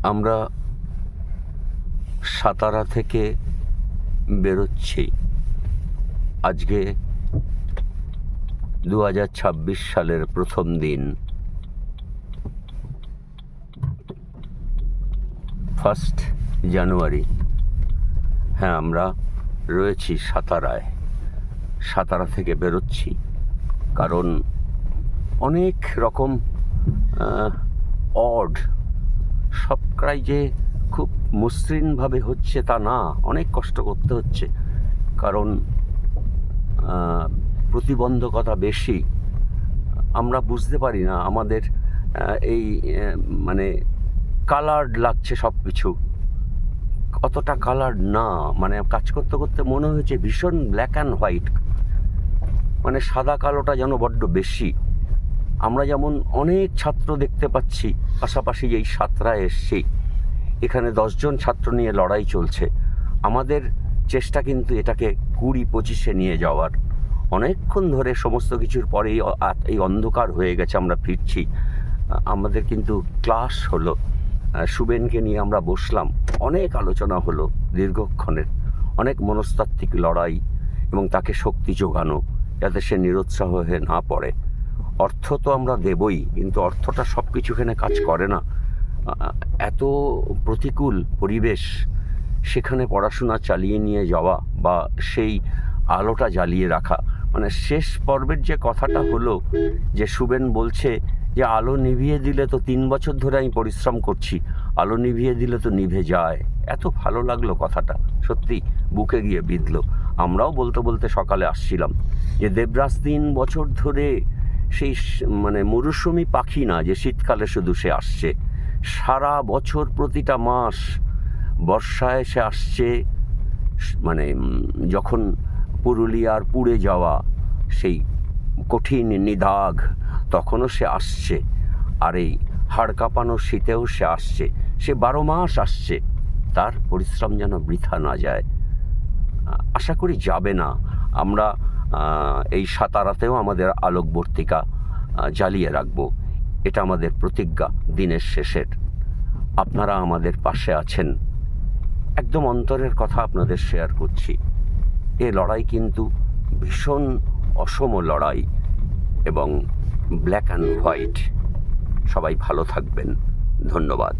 আমরা সাতারা থেকে বেরোচ্ছি। আজকে 2026 সালের প্রথম দিন, 1 জানুয়ারি। হ্যাঁ, আমরা রয়েছি সাতারায়। সাতারা থেকে বেরোচ্ছি কারণ অনেক রকম সবটাই যে খুব মসৃণভাবে হচ্ছে তা না, অনেক কষ্ট করতে হচ্ছে। কারণ প্রতিবন্ধকতা বেশি। আমরা বুঝতে পারি না, আমাদের এই মানে কালার্ড লাগছে সব কিছু, অতটা কালার্ড না। মানে কাজ করতে করতে মনে হয়েছে ভীষণ ব্ল্যাক অ্যান্ড হোয়াইট, মানে সাদা কালোটা যেন বড্ড বেশি। আমরা যেমন অনেক ছাত্র দেখতে পাচ্ছি, পাশাপাশি এই সাতরায় এসছি, এখানে 10 জন ছাত্র নিয়ে লড়াই চলছে। আমাদের চেষ্টা কিন্তু এটাকে 20-25-এ নিয়ে যাওয়ার। অনেকক্ষণ ধরে সমস্ত কিছুর পরেই এই অন্ধকার হয়ে গেছে, আমরা ফিরছি। আমাদের কিন্তু ক্লাস হলো, শুভেনকে নিয়ে আমরা বসলাম, অনেক আলোচনা হলো দীর্ঘক্ষণের, অনেক মনস্তাত্ত্বিক লড়াই এবং তাকে শক্তি যোগানো যাতে সে নিরুৎসাহ হয়ে না পড়ে। অর্থ তো আমরা দেবই, কিন্তু অর্থটা সব কিছু এখানে কাজ করে না। এত প্রতিকূল পরিবেশ, সেখানে পড়াশোনা চালিয়ে নিয়ে যাওয়া বা সেই আলোটা জ্বালিয়ে রাখা, মানে শেষ পর্বের যে কথাটা হলো, যে শুভেন বলছে যে আলো নিভিয়ে দিলে তো 3 বছর ধরে আমি পরিশ্রম করছি, আলো নিভিয়ে দিলে তো নিভে যায়। এত ভালো লাগলো কথাটা, সত্যি বুকে গিয়ে বিঁধলো। আমরাও বলতে বলতে সকালে আসছিলাম যে দেবরাজ 3 বছর ধরে সেই মানে মৌসুমি পাখি না যে শীতকালে শুধু সে আসছে, সারা বছর প্রতিটা মাস বর্ষায় সে আসছে। মানে যখন পুরুলিয়ার পুড়ে যাওয়া সেই কঠিন নিদাঘ, তখনও সে আসছে। আর এই হাড় কাঁপানো শীতেও সে আসছে, সে 12 মাস আসছে। তার পরিশ্রম যেন বৃথা না যায়, আশা করি যাবে না। আমরা এই সাতারাতেও আমাদের আলোকবর্তিকা জ্বালিয়ে রাখবো, এটা আমাদের প্রতিজ্ঞা দিনের শেষের। আপনারা আমাদের পাশে আছেন, একদম অন্তরের কথা আপনাদের শেয়ার করছি। এ লড়াই কিন্তু ভীষণ অসম লড়াই এবং ব্ল্যাক অ্যান্ড হোয়াইট। সবাই ভালো থাকবেন, ধন্যবাদ।